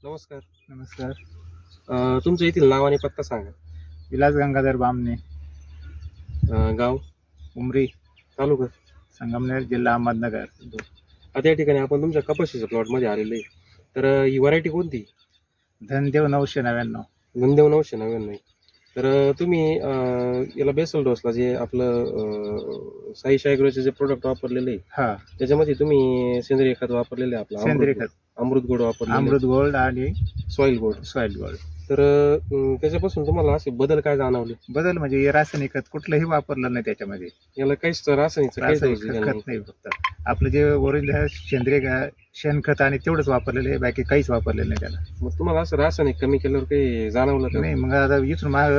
नमस्कार. नमस्कार. तुमच्या येथील नाव आणि पत्ता सांगा. विलास गंगाधर बामणे, गाव, उमरी, तालुका. संगमनेर, जिल्हा अहमदनगर. आता या ठिकाणी आपण तुमच्या कपाशीच्या प्लॉटमध्ये आलेलो आहे. तर ही व्हरायटी कोणती? धनदेव 999. नंदेव 999. तर तुम्ही याला बेसल डोसला जे आपलं साई ॲग्रोचे जे प्रोडक्ट वापरलेले आहे, हा, त्याच्यामध्ये तुम्ही सेंद्रिय खत वापरलेले आहे, आपलं सेंद्रिय खत, अमृत गोड वापरलेले, अमृत गोल्ड आणि सॉइल गोड. Soil gold. तर त्याच्यापासून तुम्हाला असे बदल काय जाणवले? बदल म्हणजे हे रासायनिक खत कुठलंही वापरलं नाही त्याच्यामध्ये. याला काहीच रासायनिक रासायनिक खत नाही, फक्त आपलं जे ओरिजिनल सेंद्रिय शेणखत आणि तेवढंच वापरलेलं आहे, बाकी काहीच वापरलेलं नाही त्याला. मग तुम्हाला असं रासायनिक कमी केल्यावर काही जाणवलं का? नाही, मग आता इथून माग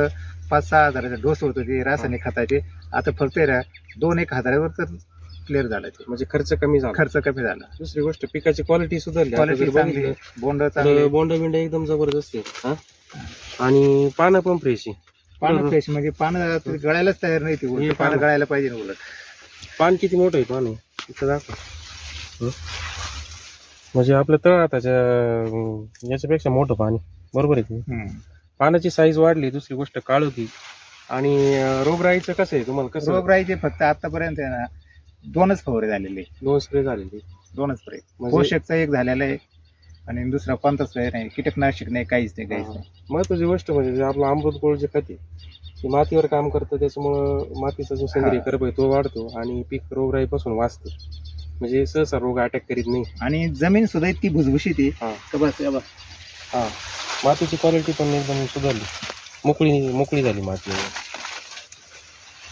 5-6 हजाराचे डोस होते ते रासायनिक खताचे. आता फक्त 2-1 हजारावर तर क्लिअर झालं ते. म्हणजे खर्च कमी झाला. खर्च कमी झाला, दुसरी गोष्ट पिकाची क्वालिटी सुधारली. आता क्वालिटी जर चांगली, बघितलं बोंड तर चांगली, बोंड बिंड एकदम जबरदस्त आहे. हा, आणि पानं पण फ्रेश आहे. पानं फ्रेश, म्हणजे पानं गळायलाच तयार नाही ती. हे उलट पानं. पानं गळायला पाहिजे ना उलट. पान किती मोठं आहे पान, इथं दाखव. म्हणजे आपल्या तळहाताच्या याच्यापेक्षा मोठं पाणी, बरोबर आहे की? पानाची साईज वाढली. दुसरी गोष्ट काळोखी. आणि रोगराईचं कसं आहे तुम्हाला? कसं रोगराईचे फक्त आतापर्यंत आहे ना 2च फवारे झालेले. 2 स्प्रे झालेली? 2च स्प्रे. म्हणजे पोषकचा एक झालेला आहे आणि दुसरा कोणताच स्प्रे नाही, कीटकनाशक नाही, काहीच नाही. महत्वाची गोष्ट म्हणजे जे आपलं अमृत गोल्ड जे खत आहे ते मातीवर काम करतं, त्याच्यामुळं मातीचा जो सेंद्रिय कर्ब आहे तो वाढतो आणि पीक रोगराईपासून वाचतं. म्हणजे सहसा रोग अटॅक करीत नाही. आणि जमीन सुद्धा इतकी भुसभुशीत आहे. हा. तर बस या बा. हा, मातीची क्वालिटी पण एकदम सुधारली, मोकळी झाली माती.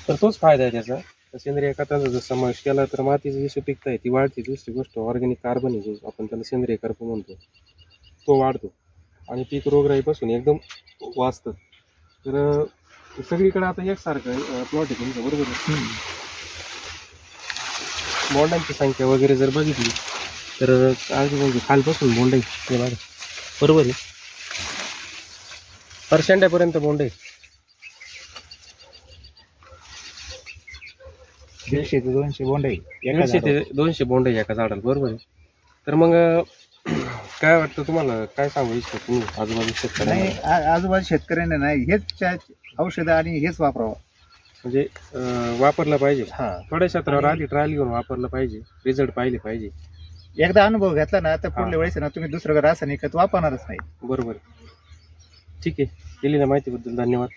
तर तोच फायदा आहे त्याचा. सेंद्रिय खताचा जर समावेश केला तर मातीची जी सुपीकता आहे ती वाढते. दुसरी गोष्ट ऑर्गॅनिक कार्बन आहे, जो आपण त्याला सेंद्रिय कर्ब म्हणतो, तो वाढतो आणि पीक रोगराईपासून एकदम वाचतं. तर सगळीकडे आता एकसारखं प्लॉट आहे तुमचं, बरोबर आहे? बोंडांची संख्या वगैरे जर बघितली तर अगदी म्हणजे खालपासून बोंड आहे ते बघा, बरोबर आहे? परशेंड्यापर्यंत बोंड आहे. 150 ते 200 बोंड आहे एका 150 ते झाडावर. 200 बोंड आहे एका झाडाला, बरोबर आहे? तर मग काय वाटतं तुम्हाला? काय सांगू इच्छिता तुम्ही आजूबाजू शेतकऱ्यांना? नाही, आजूबाजू शेतकऱ्यांना नाही हेच औषधं आणि हेच वापरावं. म्हणजे वापरलं पाहिजे. हा, थोड्या क्षेत्रावर आधी ट्रायल घेऊन वापरलं पाहिजे, रिझल्ट पाहिले पाहिजे. एकदा अनुभव घेतला ना तर पुढल्या वेळेस ना तुम्ही दुसरं रासायनिक खत वापरणारच नाही. बरोबर. ठीक आहे, दिलेल्या माहितीबद्दल धन्यवाद.